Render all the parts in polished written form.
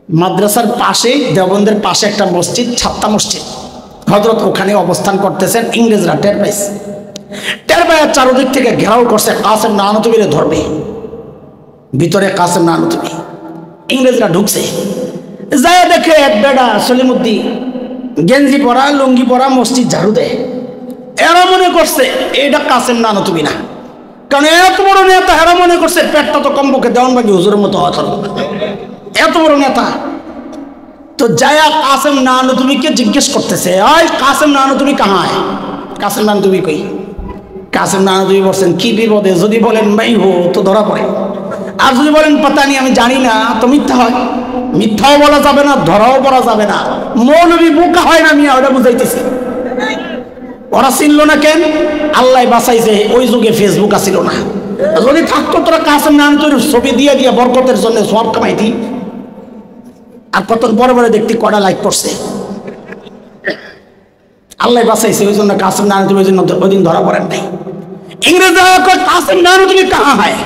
মাদ্রাসার পাশে দেওবন্দের পাশে একটা মসজিদ, ছাত্তা মসজিদ। হযরত ওখানে অবস্থান করতেছেন, ইংরেজরা টের পাইছে। টের পাইয়া চারদিক থেকে ঘেরাও করছে, কাসেম নানতুবিরে ধরবে। ভিতরে কাসেম নানতুবি, ইংরেজরা ঢুকছে। যায় দেখে এক বেটা সলিমুদ্দিন গেঞ্জি পরা, লুঙ্গি পরা, মসজিদ ঝাড়ু দেয়। এরা মনে করছে এটা কাসেম নানতুবি না, কারণ এত বড় নেতা। এরা মনে করছে পেটটা তো কমপক্ষে দেওয়ানবাগি হুজুরের মতো হওয়া, এত বড় নেতা। তো যায়া কাসেম নানতুবিকে জিজ্ঞেস করতেছে, ওই কাসেম নানতুবি কাহায়? কাসেম নানতুবি কই? কাসেম নানতুবি বলছেন কি বিপদে, যদি বলেন ভাই হো তো ধরা পড়ে, আর যদি বলেন পাতা নি আমি জানি না তো মিথ্যা হয়। মিথ্যাও বলা যাবে না, ধরাও পড়া যাবে না। মৌলবি বোকা হয় না মিয়া, ওটা বুঝাইতেছে। ওরা চিনল না কেন? আল্লাহ বাঁচাইছে, ওই যুগে ফেসবুক আসিল না। যদি থাকতো তোরা কাসেম নানতুবির ছবি দিয়ে দিয়ে বরকতের জন্য সব কামাইতি। আর কত বড় বড় দেখতে কটা লাইক করছে। আল্লাহ বাঁচাইছে, ওই জন্য কাসেম নানতুবি ওই জন্য ওই দিন ধরা পড়েন নাই। ইংরেজরা কাসেম নানতুবি কাহা হয়?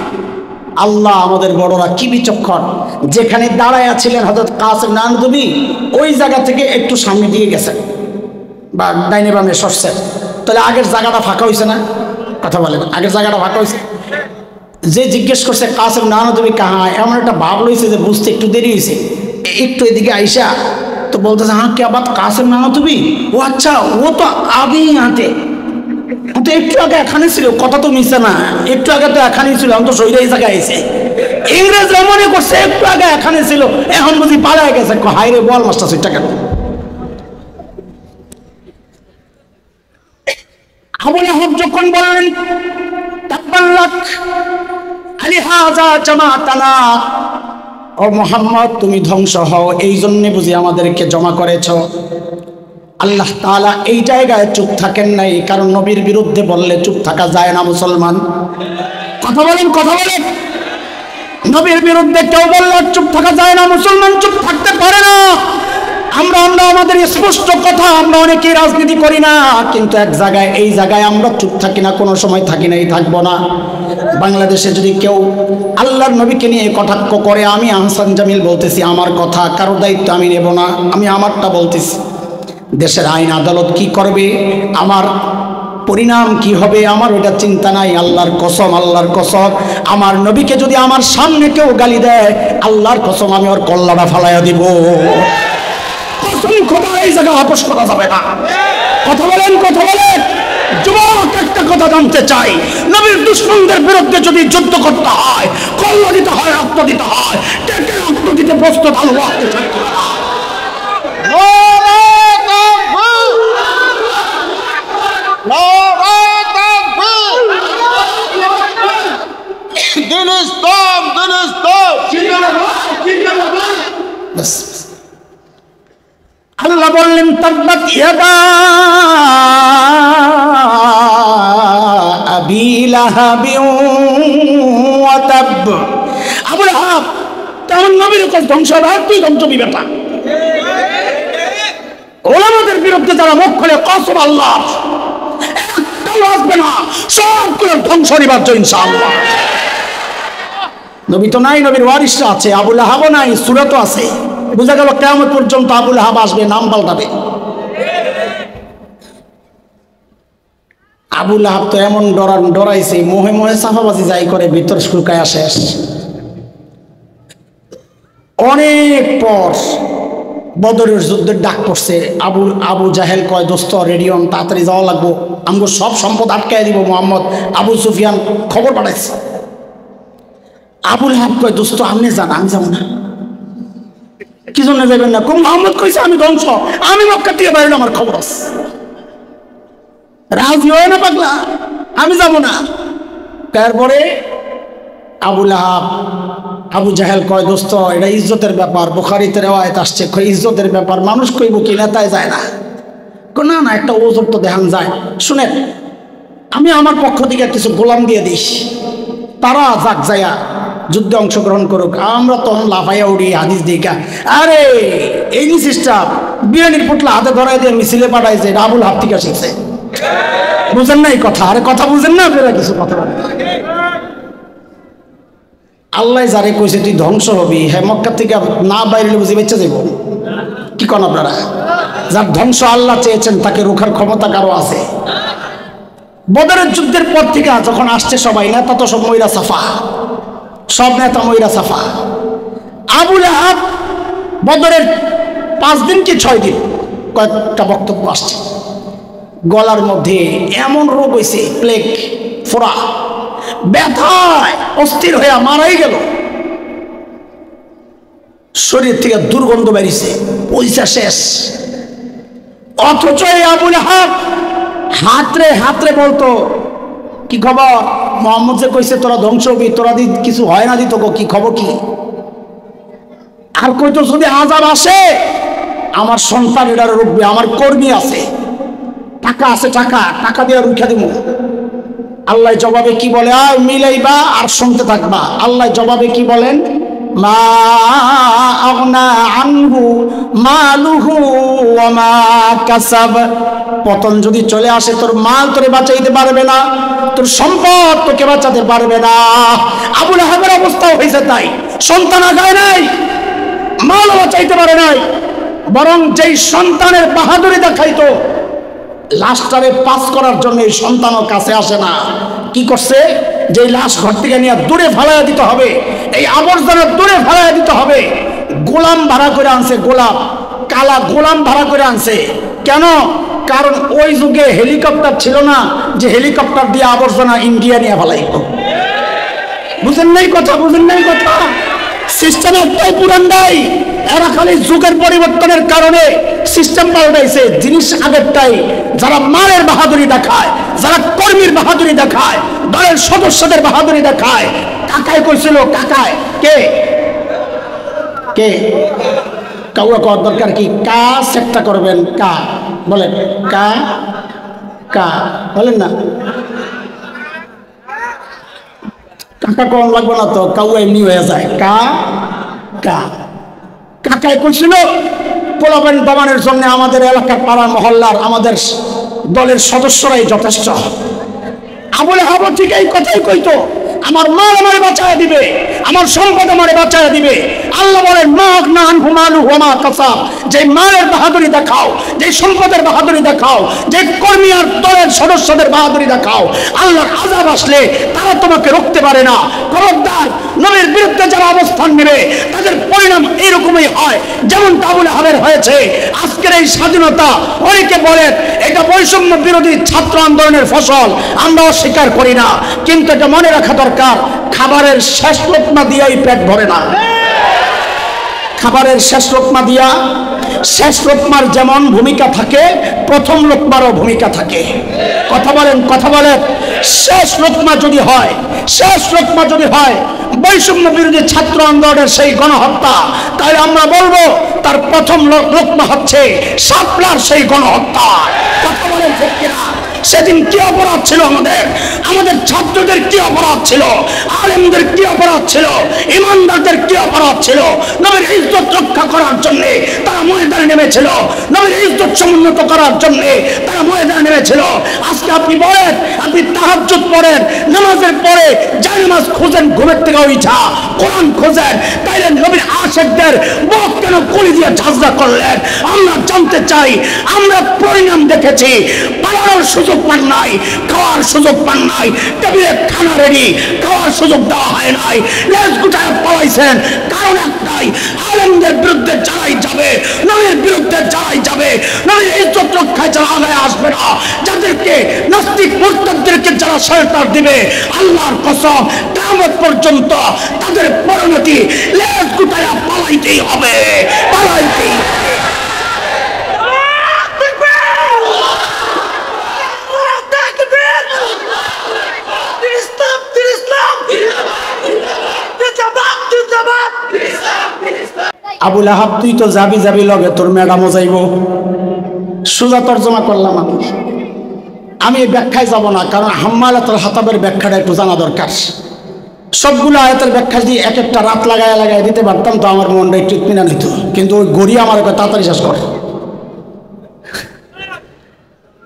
আল্লাহ আমাদের বড়রা কি বিচক্ষণ, যেখানে দাঁড়ায় ছিলেন হযরত কাসেম নানতুবি ওই জায়গা থেকে একটু সামনে দিয়ে গেছেন বা ডাইনে বামে সরছেন, তাহলে আগের জায়গাটা ফাঁকা হয়েছে না? কথা বলেন, আগের জায়গাটা ফাঁকা হয়েছে। যে জিজ্ঞেস করছে কাসেম নানতুবি কাহা, এমন একটা ভাব লইছে যে বুঝতে একটু দেরি হয়েছে। একটু এদিকে আইসা তো বলতেছে, হ্যাঁ কে আবার কাসেম নানতুবি? ও আচ্ছা, ও তো আগে হাতে, তো একটু আগে এখানে ছিল। কথা তো মিশে না, একটু আগে তো এখানেই ছিল, এখন তো শহীদ এই জায়গায় আইছে। ইংরেজরা মনে করছে একটু আগে এখানে ছিল, এখন বুঝি পালায় গেছে। হাই রে বল মাস্টার সেটা কেন? আবু লাহাব যখন বললেন তাব্বাল্লাক আলিহাযা জামাতানা, ও মুহাম্মদ তুমি ধ্বংস হও, এই জন্য বুঝি আমাদেরকে জমা করেছ। আল্লাহ তাআলা এই জায়গায় চুপ থাকেন নাই, কারণ নবীর বিরুদ্ধে বললে চুপ থাকা যায় না মুসলমান। কথা বলেন, কথা বলেন। নবীর বিরুদ্ধে কেউ বললে চুপ থাকা যায় না, মুসলমান চুপ থাকতে পারে না। আমরা আমাদের স্পষ্ট কথা, আমরা অনেকেই রাজনীতি করি না, কিন্তু এক জায়গায় এই জায়গায় আমরা চুপ থাকি না, কোনো সময় থাকি নাই, থাকবো না। বাংলাদেশে যদি কেউ আল্লাহর নবীকে নিয়ে কটাক্ষ করে, আমি আহসান জামিল বলতেছি আমার কথা, কারোর দায়িত্ব আমি নেব না, আমি আমারটা বলতেছি। দেশের আইন আদালত কি করবে, আমার পরিণাম কি হবে, আমার ওটা চিন্তা নাই। আল্লাহর কসম, আল্লাহর কসম, আমার নবীকে যদি আমার সামনে কেউ গালি দেয়, আল্লাহর কসম আমি ওর কল্লাটা ফালাইয়া দিব। কসম খোদা, এই জায়গা আপোষ করা যাবে না। কথা বলেন, কথা বলেন। যুবক একটা কথা জানতে চাই, নবীর দুশমনদের বিরুদ্ধে যদি যুদ্ধ করতে হয়, কল্লা দিতে হয়, রক্ত দিতে হয়, কে কে রক্ত দিতে প্রস্তুত? আল্লাহ আল্লাহ বললেন তাব্বাত ইয়াদা আবি লাহাবিন ওয়া তাব। আবু লাহাব তেমন নবীর কাছে ধ্বংস হবে, আর তুই ধ্বংস দিবি বেটা। ওলামাদের বিরুদ্ধে যারা মুখ খুলে কসম আল্লাহ, একটাও আসবে না, সবগুলো ধ্বংস নিবার্য ইনশাআল্লাহ। নবী তো নাই, নবীর ওয়ারিসরা আছে। আবু লাহাবও নাই, সূরাতও আছে। বুঝা গেল কিয়ামত পর্যন্ত আবু লাহাব আসবে, নাম পাল্টাবে। আবু লাহাব তো এমন ডরাইছে, মোহে মোহে সাফাবাজি যাই করে, ভিতর শুকায়া শেষ। অনেক পর বদরের যুদ্ধের ডাক পড়ছে। আবু জাহেল কয়, দোস্ত রেডিও, তাড়াতাড়ি যাওয়া লাগবো, আমগো সব সম্পদ আটকায় দিব মোহাম্মদ। আবু সুফিয়ান খবর পাঠাইছে। আবু লাহাব কয়, দোস্ত আপনি যান, আমি যাবো না। কি জন্য যাবেন না? কোন মোহাম্মদ কইছে আমি ধ্বংস, আমি মক্কা থেকে বাইরে, আমার খবর আছে। রাজি হয় না পাগলা, আমি যাবো না। তারপরে আবু লাহাব, আবু জাহেল কয়, দোস্ত এটা ইজ্জতের ব্যাপার, বুখারীতে রিওয়ায়াত আসছে, ইজ্জতের ব্যাপার, মানুষ কইব কি, নেতায় যায় না। না না, একটা ওজোর তো দেখান যায়। শুনেন, আমি আমার পক্ষ থেকে কিছু গোলাম দিয়ে দিস, তারা যাক যায়া যুদ্ধে অংশগ্রহণ করুক, আমরা তখন লাফাইয়া উড়ি হাদিস দিকা। আরে এই সিস্টেম বিরিয়ানির পুটলা হাতে ধরাই দিয়ে মিছিলে পাঠাইছে, এটা আবুল হাব থেকে শিখছে। বুঝেন না এই কথা? আরে কথা বুঝেন না আপনারা? কিছু কথা আল্লাহ যারে কইছে তুই ধ্বংস হবি, হ্যাঁ মক্কা থেকে না বাইরে বুঝি বেঁচে যাব? কি কোন আপনারা? যার ধ্বংস আল্লাহ চেয়েছেন তাকে রোখার ক্ষমতা কারো আছে? বদরের যুদ্ধের পর থেকে যখন আসছে সবাই, নেতা তো সব ময়রা সাফা, সব নেতা ময়রা সাফা। আবু লাহাব বদরের 5 দিন কি 6 দিন কয়েকটা বক্তব্য আসছে, গলার মধ্যে এমন রোগ হয়েছে, প্লেগ ফোড়া, ব্যথায় অস্থির হয়ে মারাই গেল, শরীর থেকে দুর্গন্ধ বেরিয়েছে, পয়সা শেষ। অথচ এই আবু লাহাব হাতরে হাতরে বলতো, কি খবর? মোহাম্মদ যে কইছে তোরা ধ্বংস হবি, তোরা কিছু হয় না দিত, কি খবর কি? আর কইতো যদি আযাব আসে আমার সন্তান এটা রুখবে, আমার কর্মী আছে, টাকা আছে, টাকা টাকা দিয়ে রুখা দিব। আল্লাহ জবাবে কি বলে? আর মিলাইবা আর শুনতে থাকবা। আল্লাহ জবাবে কি বলেন? মা আগনা আনহু মালুহু ওয়া মা কাসাব। পতন যদি চলে আসে তোর মাল তোরে বাঁচাইতে পারবে না, তোর সম্পদ তোকে বাঁচাতে পারবে না। আবু লাহাবের অবস্থাও হয়েছে তাই, সন্তান আগায় নাই, মাল বাঁচাইতে পারে নাই, বরং যেই সন্তানের বাহাদুরি দেখাইতো লাশটারে পাস করার জন্য এই সন্তানও কাছে আসে না। কি করছে? যে লাশ ঘর থেকে নিয়ে দূরে ফালাইয়া দিতে হবে, এই আবর্জনা দূরে ফালাইয়া দিতে হবে, গোলাম ভাড়া করে আনছে, গোলাম কালা গোলাম ভাড়া করে আনছে। কেন? কারণ ওই যুগে হেলিকপ্টার ছিল না যে হেলিকপ্টার দিয়ে আবর্জনা ইন্ডিয়া নিয়ে ফালাইব। বুঝেন নাই কথা? বুঝেন নাই কথা? সিস্টেম একটাই পুরানটাই, এরা খালি যুগের পরিবর্তনের কারণে সিস্টেম পাল্টাইছে, জিনিস আগেরটাই। যারা মালের বাহাদুরি দেখায়, যারা কর্মীর বাহাদুরি দেখায়, দলের সদস্যদের বাহাদুরি দেখায়। কাকায় কইছিল, কাকায় কে কে কাউয়া কর দরকার কি? কা সেটটা করবেন, কা বলেন, কা কা বলেন না, কাকা কম লাগবে না তো, কাউয়া এমনি হয়ে যায়, কা কা। কাকায় কইছিল পোলাপান দমানের জন্য আমাদের এলাকার পাড়া মহল্লার আমাদের দলের সদস্যরাই যথেষ্ট। আবু লাহাব ঠিক এই কথাই কইতো, আমার মাল আমারে বাঁচায় দিবে, আমার সম্পদ আমারে বাঁচায় দিবে। আল্লাহ বলেন মা আগনা আনহু মালুহু ওয়া মা কাসাব। যে মালের বাহাদুরি দেখাও, যে সম্পদের বাহাদুরি দেখাও, যে কর্মী আর দলের সদস্যদের বাহাদুরি দেখাও, আল্লাহর আযাব আসলে তারা তোমাকে রুখতে পারে না। খবরদার, নবীর বিরুদ্ধে যারা অবস্থান নেবে তাদের পরিণাম এইরকমই হয় যেমন আবু লাহাবের হয়েছে। আজকের এই স্বাধীনতা অনেকে বলেন এটা বৈষম্য বিরোধী ছাত্র আন্দোলনের ফসল, আমরা অস্বীকার করি না, কিন্তু এটা মনে রাখা দরকার, খাবারের শেষ লোকমা দিয়াই পেট ভরে না। খাবারের শেষ লোকমা দিয়া, শেষ লোকমার যেমন ভূমিকা থাকে প্রথম লোকমারও ভূমিকা থাকে। কথা বলেন, কথা বলেন। শেষ লোকমা যদি হয়, শেষ লোকমা যদি হয় বৈষম্য বিরোধী ছাত্র আন্দোলনের সেই গণহত্যা, তাই আমরা বলবো তার প্রথম লোকমা হচ্ছে শাপলার সেই গণহত্যা। কথা বলেন ঠিক কিনা? সেদিন কি অপরাধ ছিল আমাদের, আমাদের ছাত্রদের কি অপরাধ ছিল, আলেমদের কি অপরাধ ছিল, ইমানদারদের কি অপরাধ ছিল? নবীর ইজ্জত রক্ষা করার জন্য তারা ময়দানে নেমেছিল, নবীর ইজ্জত সমুন্নত করার জন্য তারা ময়দানে নেমেছিল। আজকে আপনি বলেন, আপনি তাহাজ্জুদ পড়েন, নামাজের পরে জায়নামাজ খোঁজেন, ঘুমের থেকে উঠা কোরআন খোঁজেন, তাইলে নবীর আশিকদের বুক কেন গুলি দিয়ে ঝাঁঝরা করলেন? আমরা জানতে চাই। আমরা পরিণাম দেখেছি, পালানোর সুযোগ পান নাই, খাওয়ার সুযোগ পান নাই, টেবিলে খানা রেডি, খাওয়ার সুযোগ দেওয়া হয় নাই, লেজ গুটায় পলাইছেন। কারণ একটাই, আলেমদের বিরুদ্ধে যারাই যাবে, নবীর বিরুদ্ধে যারাই যাবে, নবীর ইজ্জত রক্ষায় যারা আগায় আসবে না, যাদেরকে নাস্তিক মুরতাদদেরকে যারা শেল্টার দিবে, আল্লাহর কসম কিয়ামত পর্যন্ত তাদের পরিণতি লেজ গুটায় পালাইতেই হবে, পালাইতেই হবে। আবু লাহাব তুই তো যাবি যাবি লগে তোর ম্যাডামও যাইব। সোজা তর্জমা করলাম আমি এই ব্যাখ্যায় যাব না, কারণ হাম্মালাতুল হাতাবের ব্যাখ্যাটা একটু জানা দরকার। সবগুলো আয়াতের ব্যাখ্যা দিয়ে এক একটা রাত লাগায় লাগায় দিতে পারতাম তো আমার মনটা একটু ইতমিনান হইত, কিন্তু ওই গড়ি আমার তাড়াতাড়ি শেষ করে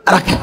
রাখে।